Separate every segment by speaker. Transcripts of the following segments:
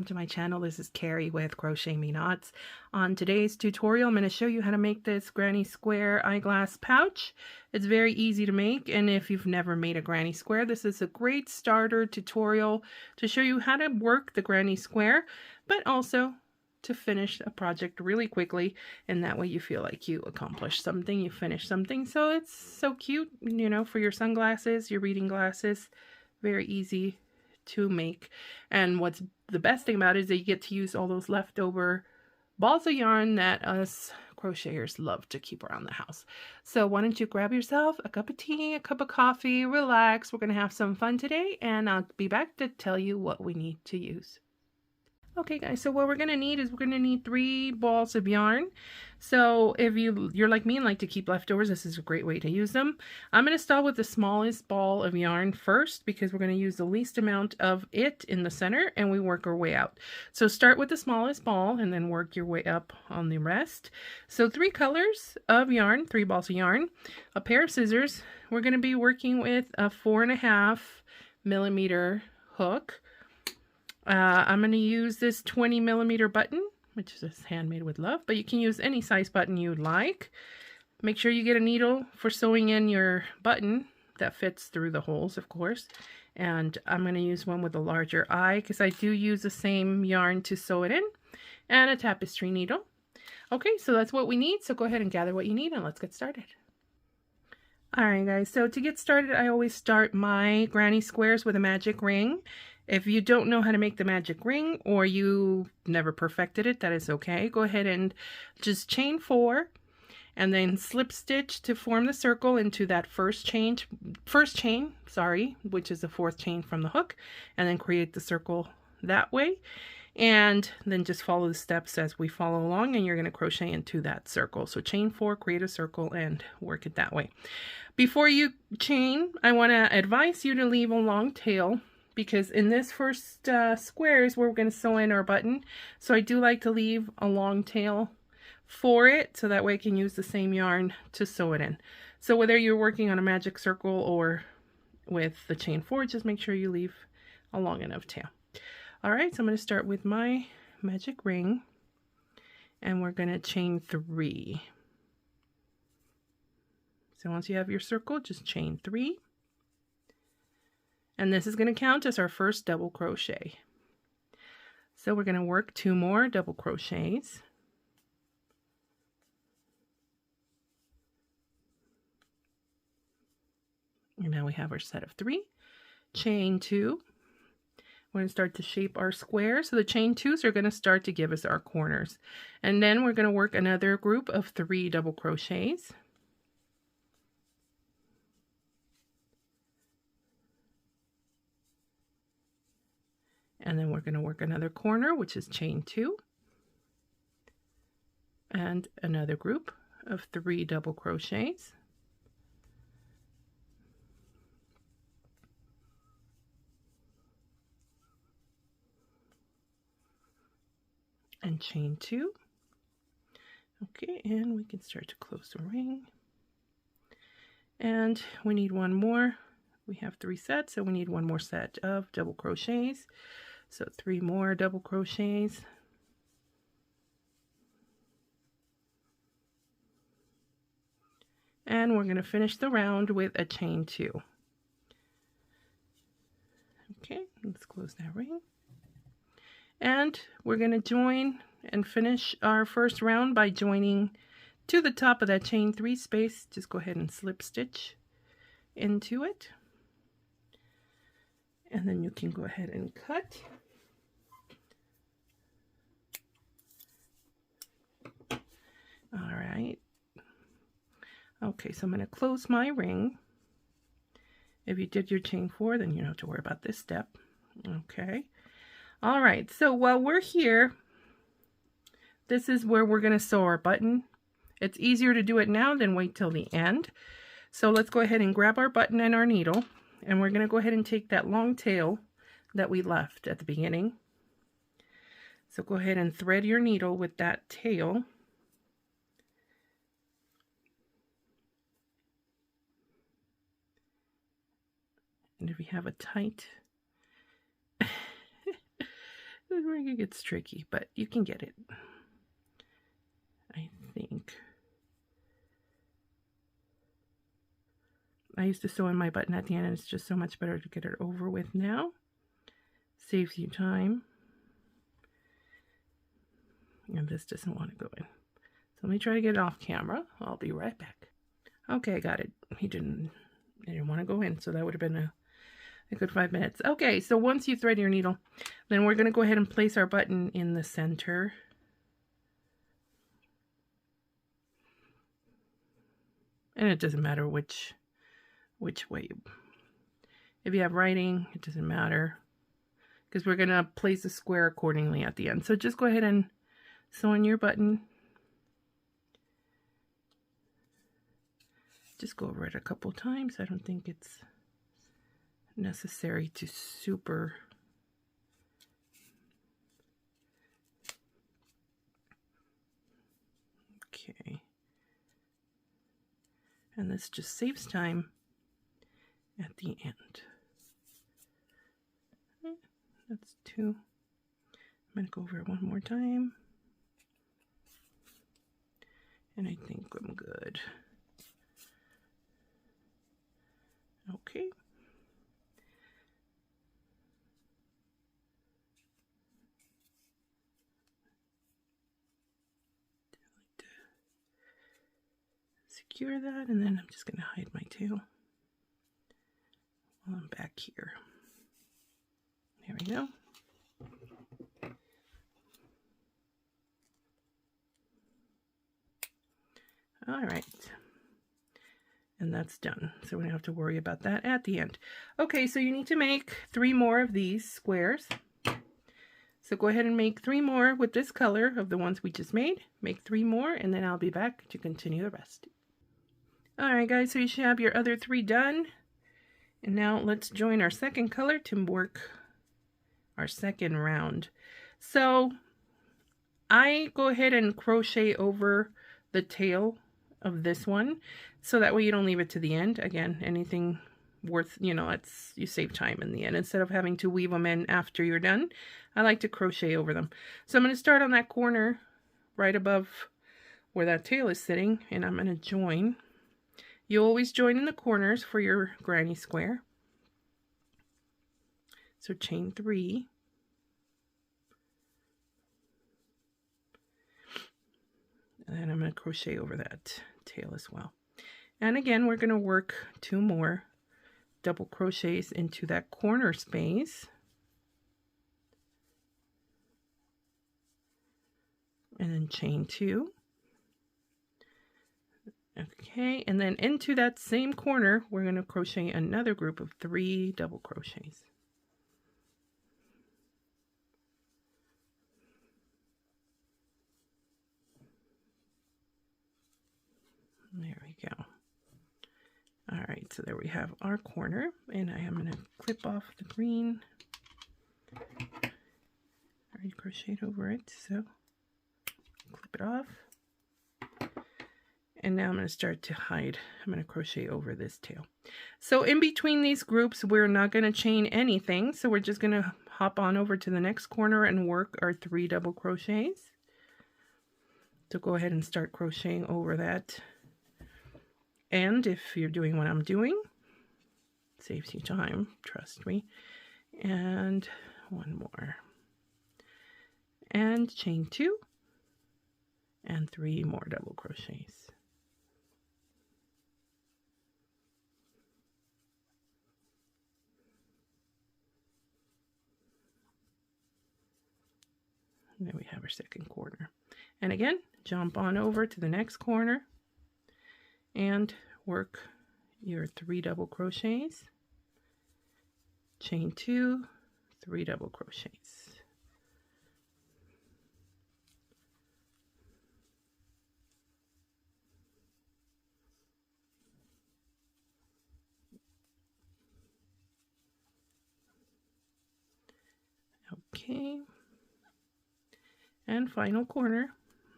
Speaker 1: to my channel. This is Kari with Crochet Me Knots. On today's tutorial, I'm going to show you how to make this granny square eyeglass pouch. It's very easy to make, and if you've never made a granny square, this is a great starter tutorial to show you how to work the granny square, but also to finish a project really quickly, and that way you feel like you accomplished something, you finished something. So it's so cute, you know, for your sunglasses, your reading glasses. Very easy to make. And what's the best thing about it is that you get to use all those leftover balls of yarn that us crocheters love to keep around the house. So why don't you grab yourself a cup of tea, a cup of coffee, relax. We're going to have some fun today, and I'll be back to tell you what we need to use. Okay guys, so what we're going to need is we're going to need 3 balls of yarn. So if you're like me and like to keep leftovers, this is a great way to use them. I'm going to start with the smallest ball of yarn first because we're going to use the least amount of it in the center, and we work our way out. So start with the smallest ball and then work your way up on the rest. So 3 colors of yarn, 3 balls of yarn, a pair of scissors. We're going to be working with a 4.5mm hook. I'm going to use this 20mm button, which is handmade with love, but you can use any size button you'd like. Make sure you get a needle for sewing in your button that fits through the holes, of course. And I'm going to use one with a larger eye because I do use the same yarn to sew it in, and a tapestry needle. Okay, so that's what we need. So go ahead and gather what you need and let's get started. Alright guys, so to get started, I always start my granny squares with a magic ring. If you don't know how to make the magic ring, or you never perfected it, that is okay. Go ahead and just chain 4 and then slip stitch to form the circle into that first chain, which is the 4th chain from the hook, and then create the circle that way. And then just follow the steps as we follow along, and you're going to crochet into that circle. So chain 4, create a circle, and work it that way. Before you chain, I want to advise you to leave a long tail, because in this first square is where we're going to sew in our button. So I do like to leave a long tail for it, so that way I can use the same yarn to sew it in. So whether you're working on a magic circle or with the chain 4, just make sure you leave a long enough tail. Alright, so I'm going to start with my magic ring, and we're going to chain 3. So once you have your circle, just chain 3. And this is going to count as our first double crochet. So we're going to work 2 more double crochets. And now we have our set of 3. Chain 2. We're going to start to shape our square. So the chain 2s are going to start to give us our corners. And then we're going to work another group of 3 double crochets. And then we're going to work another corner, which is chain 2. And another group of 3 double crochets. And chain 2. Okay, and we can start to close the ring. And we need one more. We have 3 sets, so we need one more set of double crochets. So 3 more double crochets. And we're going to finish the round with a chain 2. Okay, let's close that ring. And we're going to join and finish our first round by joining to the top of that chain 3 space. Just go ahead and slip stitch into it. And then you can go ahead and cut. All right. Okay, so I'm going to close my ring. If you did your chain 4, then you don't have to worry about this step. Okay. All right, so while we're here, this is where we're going to sew our button. It's easier to do it now than wait till the end. So let's go ahead and grab our button and our needle, and we're going to go ahead and take that long tail that we left at the beginning. So go ahead and thread your needle with that tail. And if you have a tight It gets tricky, but you can get it, I think. I used to sew in my button at the end, and it's just so much better to get it over with now. Saves you time. And this doesn't want to go in. So let me try to get it off camera. I'll be right back. Okay, I got it. It didn't want to go in, so that would have been a good 5 minutes. Okay, so once you thread your needle, then we're going to go ahead and place our button in the center. And it doesn't matter which way. If you have writing, it doesn't matter, because we're going to place a square accordingly at the end. So just go ahead and sew in your button. Just go over it a couple times. I don't think it's necessary to super okay. And this just saves time at the end. That's 2. I'm going to go over it one more time. And I think I'm good. Okay. Secure that, and then I'm just going to hide my tail while I'm back here. There we go. All right. And that's done. So we don't have to worry about that at the end. Okay, so you need to make 3 more of these squares. So go ahead and make 3 more with this color of the ones we just made. Make 3 more, and then I'll be back to continue the rest. All right, guys, so you should have your other 3 done. And now let's join our second color to work our second round. So I go ahead and crochet over the tail of this one, so that way you don't leave it to the end. Again, anything worth, you save time in the end instead of having to weave them in after you're done. I like to crochet over them. So I'm going to start on that corner right above where that tail is sitting, and I'm going to join. You always join in the corners for your granny square. So chain 3. And then I'm going to crochet over that tail as well. And again, we're going to work 2 more double crochets into that corner space. And then chain 2. Okay, and then into that same corner, we're going to crochet another group of 3 double crochets. There we go. All right, so there we have our corner, and I am going to clip off the green. I already crocheted over it, so clip it off. And now I'm going to start to hide. I'm going to crochet over this tail. So in between these groups, we're not going to chain anything, so we're just going to hop on over to the next corner and work our 3 double crochets. So go ahead and start crocheting over that. And if you're doing what I'm doing, it saves you time, trust me. And 1 more. And chain 2. And 3 more double crochets. And there we have our second corner. And again, jump on over to the next corner and work your 3 double crochets, chain 2, 3 double crochets. Okay. And final corner.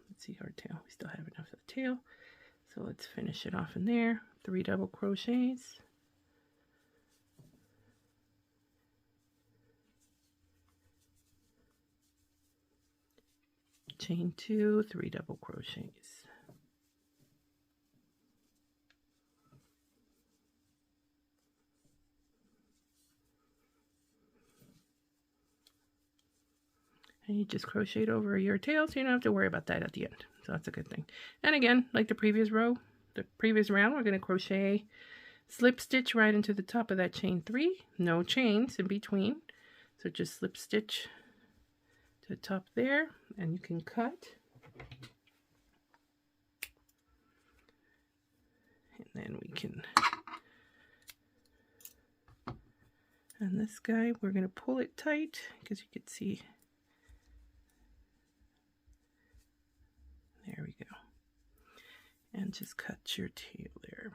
Speaker 1: Let's see our tail. We still have enough of the tail. So let's finish it off in there. 3 double crochets. chain 2, 3 double crochets. And you just crochet over your tail, so you don't have to worry about that at the end. So that's a good thing. And again, like the previous round, we're going to crochet, slip stitch right into the top of that chain 3. No chains in between. So just slip stitch to the top there, and you can cut. And then we can, and this guy, we're going to pull it tight because you can see. There we go. And just cut your tail there.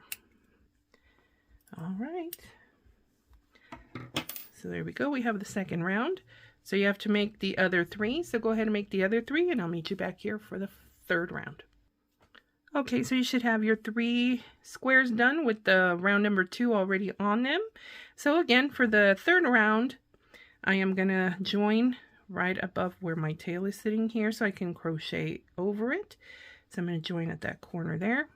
Speaker 1: All right. So there we go. We have the second round. So you have to make the other 3. So go ahead and make the other 3, and I'll meet you back here for the third round. Okay, so you should have your 3 squares done with the round number 2 already on them. So again, for the third round, I am going to join right above where my tail is sitting here, so I can crochet over it. So I'm going to join at that corner there,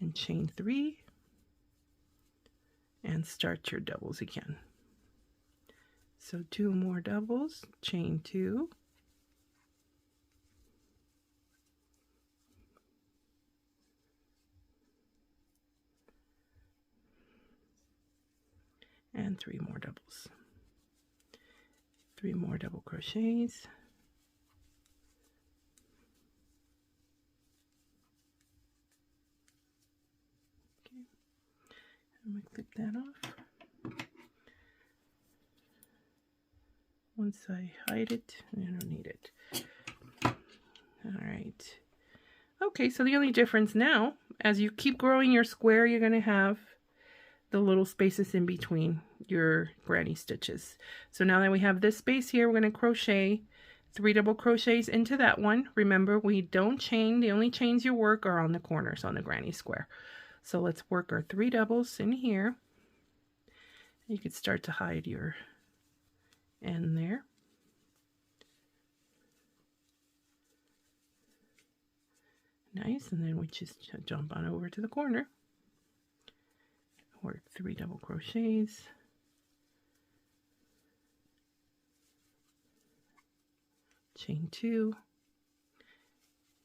Speaker 1: and chain 3, and start your doubles again. So 2 more doubles, chain 2, and 3 more doubles, 3 more double crochets, okay. I'm going to clip that off. Once I hide it, I don't need it. All right. Okay, so the only difference now, as you keep growing your square, you're going to have the little spaces in between your granny stitches. So now that we have this space here, we're going to crochet 3 double crochets into that one. Remember, we don't chain. The only chains you work are on the corners on the granny square. So let's work our 3 doubles in here. You could start to hide your end there. Nice, and then we just jump on over to the corner. Work 3 double crochets, chain 2,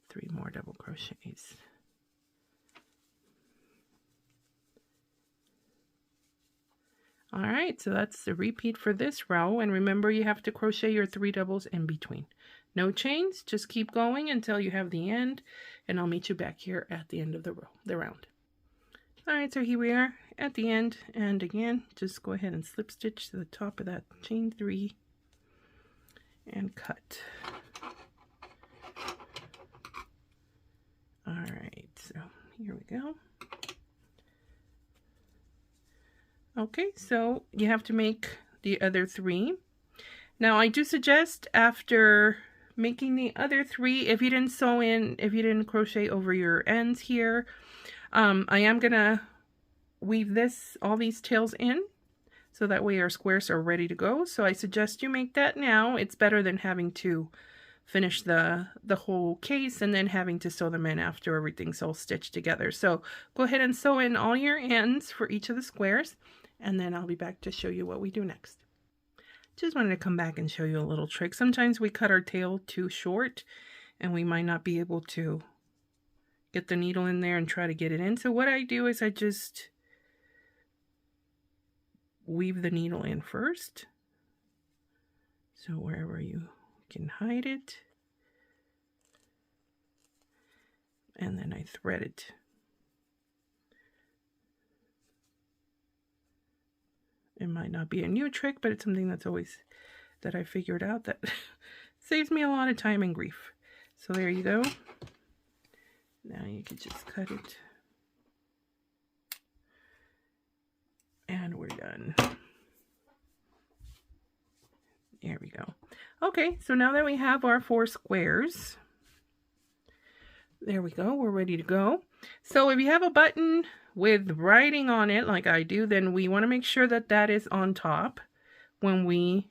Speaker 1: 3 more double crochets. All right, so that's the repeat for this row, and remember you have to crochet your 3 doubles in between. No chains, just keep going until you have the end, and I'll meet you back here at the end of the round. All right, so here we are at the end, and again, just go ahead and slip stitch to the top of that chain 3 and cut. All right, so here we go. Okay, so you have to make the other 3. Now, I do suggest after making the other 3, if you didn't sew in, if you didn't crochet over your ends here, I am gonna weave all these tails in, so that way our squares are ready to go. So I suggest you make that now. It's better than having to finish the whole case and then having to sew them in after everything's all stitched together. So go ahead and sew in all your ends for each of the squares, and then I'll be back to show you what we do next. Just wanted to come back and show you a little trick. Sometimes we cut our tail too short and we might not be able to get the needle in there and try to get it in. So what I do is I just weave the needle in first. So wherever you can hide it. And then I thread it. It might not be a new trick, but it's something that I figured out that saves me a lot of time and grief. So there you go. Now you can just cut it. And we're done. There we go. Okay, so now that we have our 4 squares, there we go, we're ready to go. So if you have a button with writing on it like I do, then we want to make sure that that is on top when we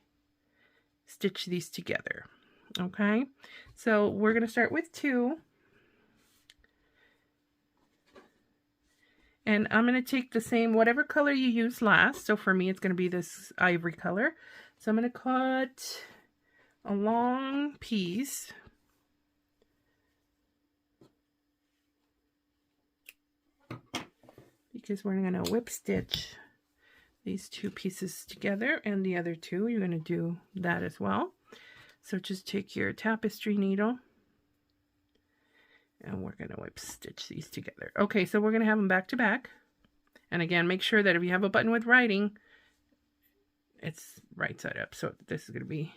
Speaker 1: stitch these together. Okay, so we're going to start with 2. And I'm going to take the same, whatever color you used last. So for me, it's going to be this ivory color. So I'm going to cut a long piece. Because we're going to whip stitch these 2 pieces together, and the other 2, you're going to do that as well. So just take your tapestry needle, and we're going to whip stitch these together. Okay, so we're going to have them back to back. And again, make sure that if you have a button with writing, it's right side up. So this is going to be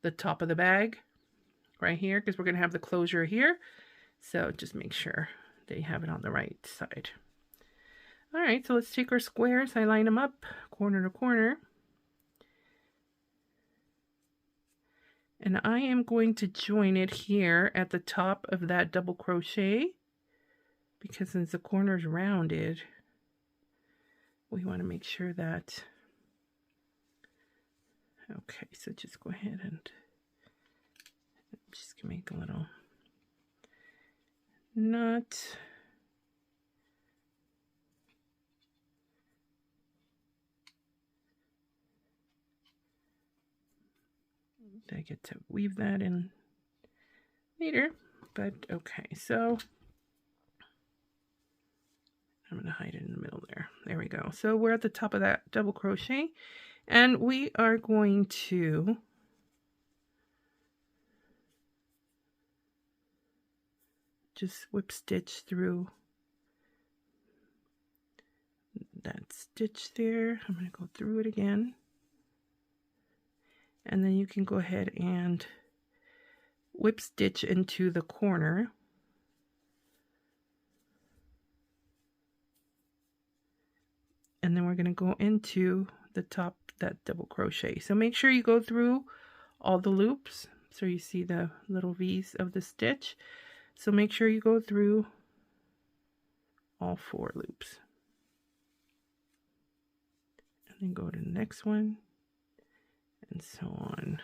Speaker 1: the top of the bag right here, because we're going to have the closure here. So just make sure that you have it on the right side. All right, so let's take our squares. I line them up corner to corner. And I am going to join it here at the top of that double crochet, because since the corner is rounded, we want to make sure that, okay, so just go ahead and just make a little knot. I get to weave that in later, but okay, so I'm going to hide it in the middle there. There we go. So we're at the top of that double crochet, and we are going to just whip stitch through that stitch there. I'm going to go through it again. And then you can go ahead and whip stitch into the corner. And then we're going to go into the top, that double crochet. So make sure you go through all the loops. So you see the little V's of the stitch. So make sure you go through all 4 loops. And then go to the next one. And so on.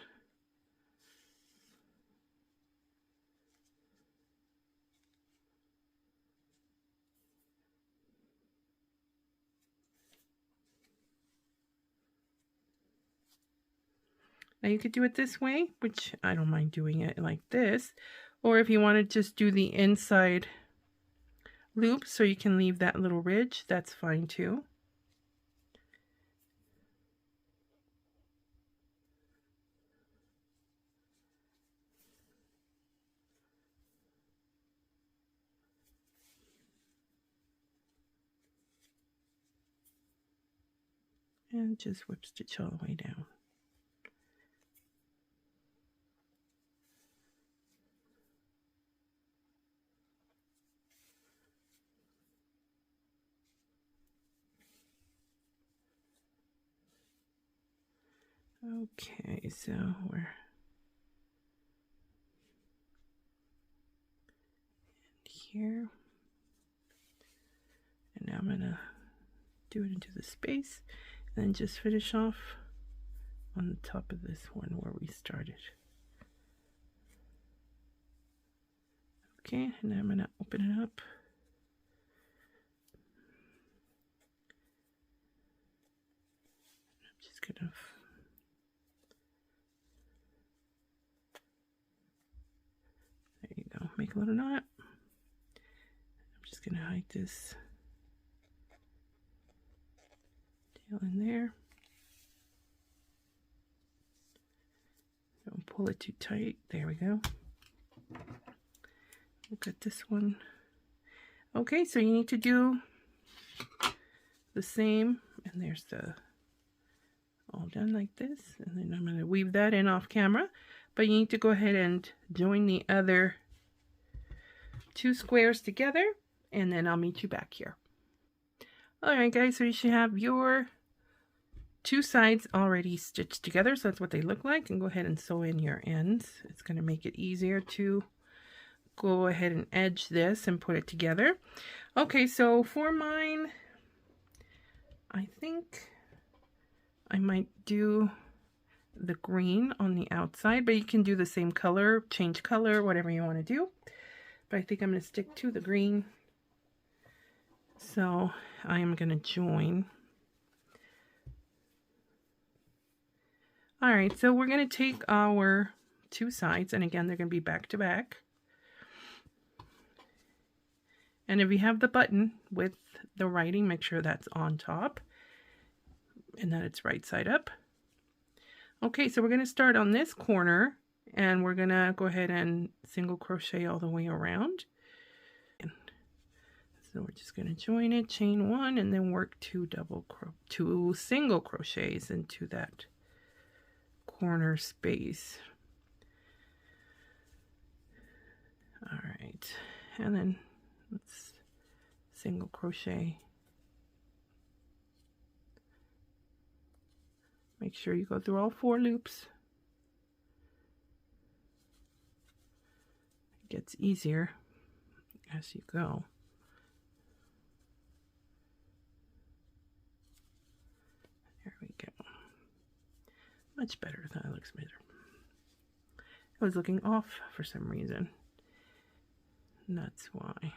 Speaker 1: Now you could do it this way, which I don't mind doing it like this. Or if you want to just do the inside loop so you can leave that little ridge, that's fine too. And just whip stitch all the way down. Okay, so we're here. And now I'm going to do it into the space and then just finish off on the top of this one where we started. Okay, and I'm going to open it up. I'm just going to there you go, make a little knot. I'm just going to hide this tail in there. Don't pull it too tight. There we go. Look at this one. Okay, so you need to do the same, and there's the all done like this, and then I'm going to weave that in off camera, but you need to go ahead and join the other 2 squares together, and then I'll meet you back here. Alright guys, so you should have your 2 sides already stitched together, so that's what they look like, and go ahead and sew in your ends. It's going to make it easier to go ahead and edge this and put it together. Okay, so for mine, I think I might do the green on the outside, but you can do the same color, change color, whatever you want to do. But I think I'm going to stick to the green. So I am going to join. All right, so we're going to take our two sides, and again, they're going to be back to back. And if you have the button with the writing, make sure that's on top and that it's right side up. Okay, so we're going to start on this corner, and we're going to go ahead and single crochet all the way around. So we're just going to join it, chain one, and then work two single crochets into that corner space. All right, and then let's single crochet. Make sure you go through all 4 loops. It gets easier as you go. There we go. Much better. That looks better. I was looking off for some reason. And that's why.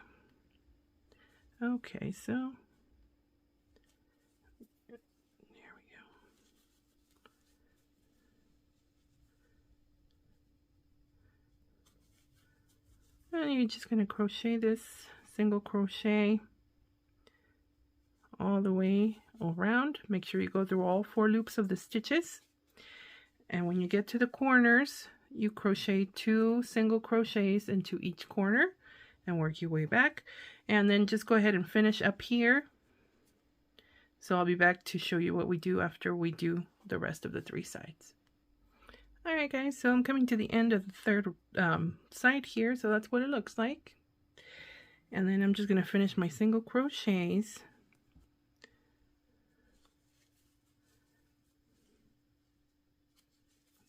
Speaker 1: Okay, so there we go. And you're just going to crochet this single crochet all the way around. Make sure you go through all 4 loops of the stitches. And when you get to the corners, you crochet 2 single crochets into each corner and work your way back. And then just go ahead and finish up here. So I'll be back to show you what we do after we do the rest of the 3 sides. All right, guys, so I'm coming to the end of the 3rd side here. So that's what it looks like. And then I'm just going to finish my single crochets.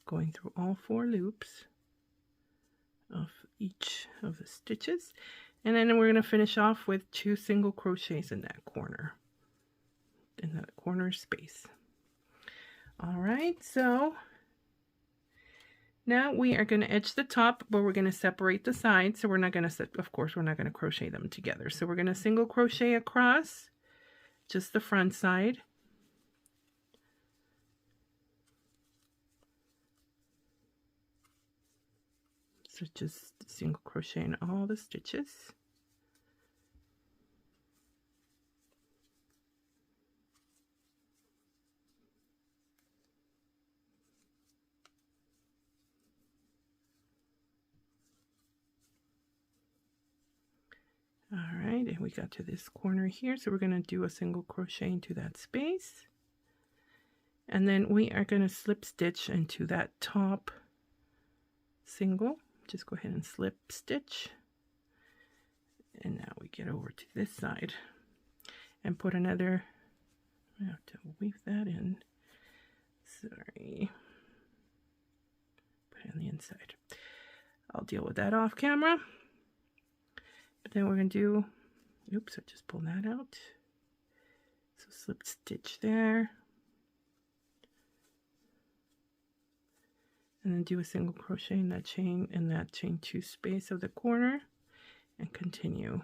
Speaker 1: Going through all 4 loops of each of the stitches, and then we're going to finish off with 2 single crochets in that corner space. All right, so now we are going to edge the top, but we're going to separate the sides. So we're not going to, of course, we're not going to crochet them together. So we're going to single crochet across just the front side. So just single crochet in all the stitches. All right, and we got to this corner here, so we're going to do a single crochet into that space. And then we are going to slip stitch into that top single. Just go ahead and slip stitch, and now we get over to this side and put another, I have to weave that in, sorry, put it on the inside. I'll deal with that off camera. But then we're going to do, oops, I just pulled that out, so slip stitch there. And then do a single crochet in that chain 2 space of the corner and continue.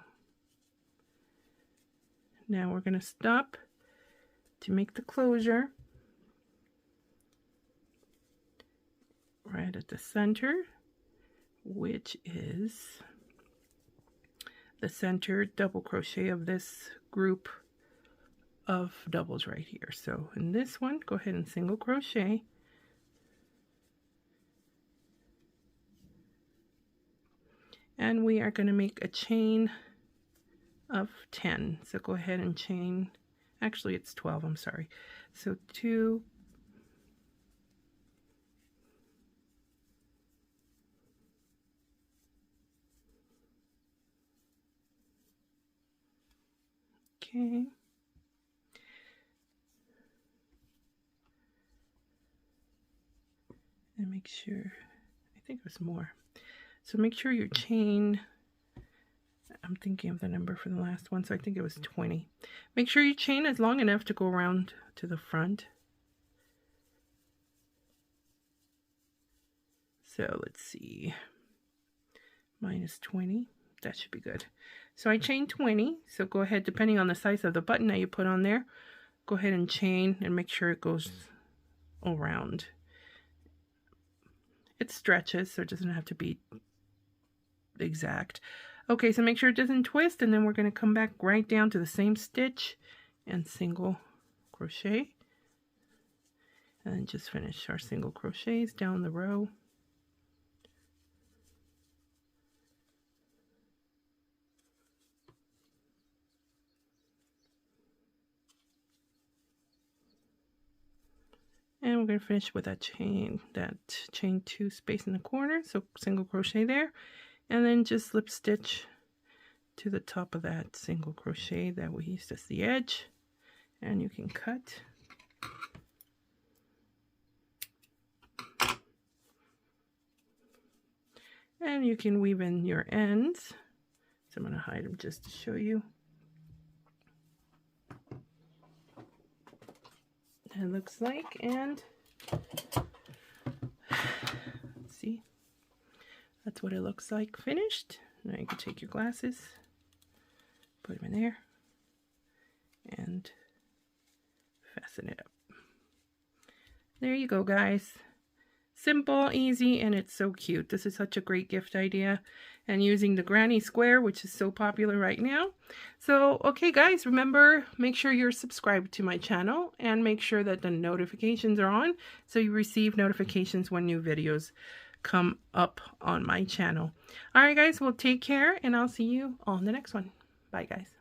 Speaker 1: Now we're going to stop to make the closure right at the center, which is the center double crochet of this group of doubles right here. So in this one, go ahead and single crochet. And we are going to make a chain of 10. So go ahead and chain, actually it's 12, I'm sorry. So 2, okay. And make sure, I think it was more. So make sure your chain, I'm thinking of the number for the last one, so I think it was 20. Make sure your chain is long enough to go around to the front. So let's see, -20, that should be good. So I chained 20, so go ahead, depending on the size of the button that you put on there, go ahead and chain and make sure it goes around. It stretches, so it doesn't have to be exact. Okay, so make sure it doesn't twist, and then we're going to come back right down to the same stitch and single crochet, and then just finish our single crochets down the row. And we're going to finish with that chain 2 space in the corner, so single crochet there, and then just slip stitch to the top of that single crochet that we used as the edge, and you can cut. And you can weave in your ends. So I'm going to hide them just to show you. It looks like, and see, that's what it looks like finished. Now you can take your glasses, put them in there, and fasten it up. There you go, guys. Simple, easy, and it's so cute. This is such a great gift idea, and using the granny square, which is so popular right now. So, okay guys, remember, make sure you're subscribed to my channel and make sure that the notifications are on so you receive notifications when new videos come up on my channel. All right guys, well, take care, and I'll see you on the next one. Bye guys.